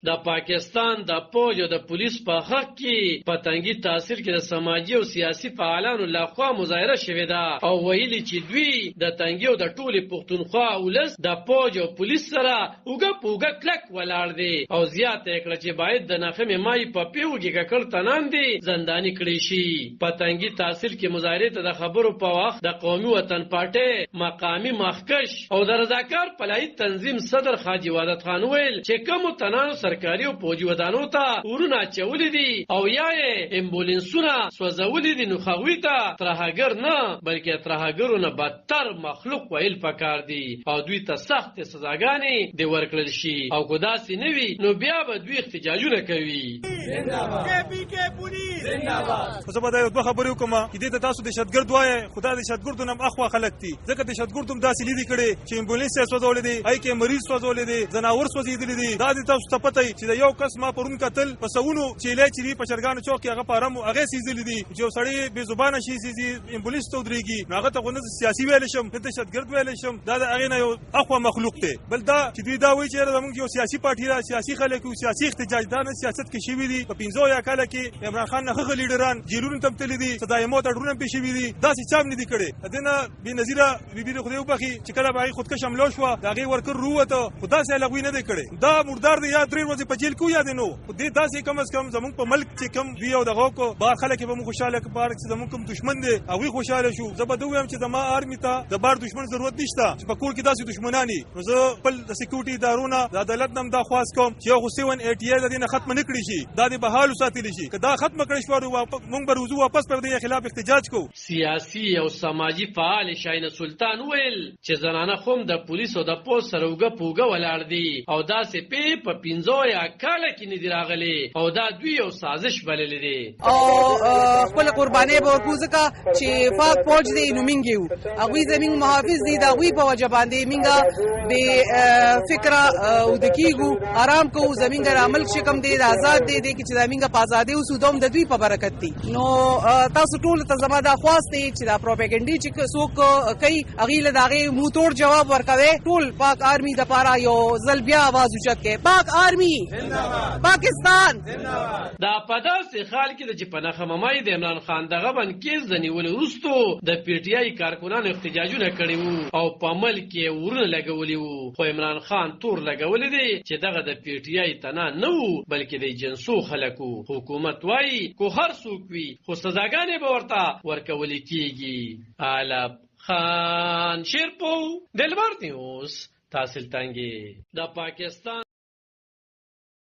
د پاکستان د پولیس او د پولیس په حق کې په تنګي تاثیر کې د سماجی او سیاسي فعالانو لخوا مظاهره شوې ده او ویلي چې دوی د تنګي او د ټولي پښتونخوا ولس د پولیس او پولیس سره اوګه کلک ولاړ دي او زیاته کړه چې باید د ناخمه مای په پیوګي ککړ تنان دي زنداني کړي شي. په تنګي تاثیر کې مظاهره ته د خبرو په وخت د قومي وطن پارټي مقامی مخکش او د رضاکار پلای تنظیم صدر حاجی وادت خان ویل چې کوم تنانو سرکاري او فوجي ودانو ته ورونه چولې دي او یا امبولانسونه سوځولې دي نو خوي ته ترهګر نه بلکې ترهګرونه بدتر مخلوق ویل پکار دي او دوی ته سخت سزاګانې دی ورکړل شي او ګداسي نوي نو بیا به دوی احتجاجونه کوي. زنده‌باد کے پولیس زنده‌باد. خو زه به یو دوه خبرې وکم چې دې ته تاسو دهشتګرد وایي خدا دهشتګردو نه اخوا خلک دي ځکه دهشتګردو هم داسې لیدي کړي چې امبولانس یې سوځولې دي هی کې مریض سوځولې دي ځناور سوځېدلي دي دا دې تاسو ته پته چې یو کس ما پرون کتل په سونو چیلې چې په شرګانو چوک کې هغه پارم هغه سیزلې دي چې یو سړی بې زبانه شي سیزي امبولانس ته ودرېږي هغه ته غوښنه سیاسي ویل شم دهشتګرد ویل شم دا د هغې نه یو اخوا مخلوق دی بل دا چې دوی دا وایي چې زموږ یو سیاسي پارټي را سیاسي خلک او سیاسي احتجاج دا نه سیاست کې شوي دي په 15 یا کاله کې عمران خان نه هغه لیډران جیلونو ته تللي دي صدای موت اډرونه پې شوي دي داسې چا هم نه دي کړي دنه بېنظیره بیبي د خدای وبخي چې کله به هغې خودکش حمله شوه د هغې ورکر رووته خو داسې هلغوی نه دی کړی دا مردار دی یا 3 ورځې په جیل کې یا دی نو خو دې داسې کم از کم زموږ په ملک چې کم وي او دغه کو بهر خلک به موږ خوشحاله بهر چې زموږ کوم دښمن دی هغوی خوشحاله شو زه به ده ووایم چې زما آرمي ته د بهر دښمن ضرورت نشته چې په کور کې داسې دښمنان وي نو زه خپل د سکیورټي ادارو نه د عدالت نه هم دا خواست کوم چې یو خو 788 د دې نه ختمه نه کړي شي دا دې بحال وساتلی شي که دا ختمه کړی شوه موږ به روزو واپس پر دې خلاف احتجاج کوو. سیاسي او سماجي فعال شاهین سلطان ویل چې زنانه خوم د پولیسو د پوس سره اوګه ولاړ دي او داسې په 15 یا کاله کې نه دی راغلي او دا دوی یو سازش بللی دي او خپل قرباني به ورکوځه چې فاق فوج دی نو منګیو هغوی زمینګ محافظ دي دا هغوی په وجه باندې منګه به فکره او د کیګو آرام کوو زمینګ عمل شکم دی د آزاد دی چې زمینګ په ازادي او سودوم د دوی په برکت دي نو تاسو ټول ته زما دا خواست دی چې دا پروپاګاندا چې څوک کوي هغې له د هغې موتور جواب ورکوي ټول پاک آرمي دپاره یو ځل بیا आवाज اوچت کړي پاک آرمي پاکستان دا په داسې حال کې چې په نخممای د عمران خان دغه باندې کیس د نیولو وروستو د پی ټی آی کارکونانو احتجاجونه کړي وو او په ملک کې ورونه لګولي وو خو عمران خان تور لګولي دی چې دغه د پی ټی آی تنه نه وو بلکې د جنسو خلکو حکومت وایي کو هر څوک وي خو سزاګانې به ورته ورکول کیږي. علب خان شیرپو دلبر نیوز تحصیل تنگی د پاکستان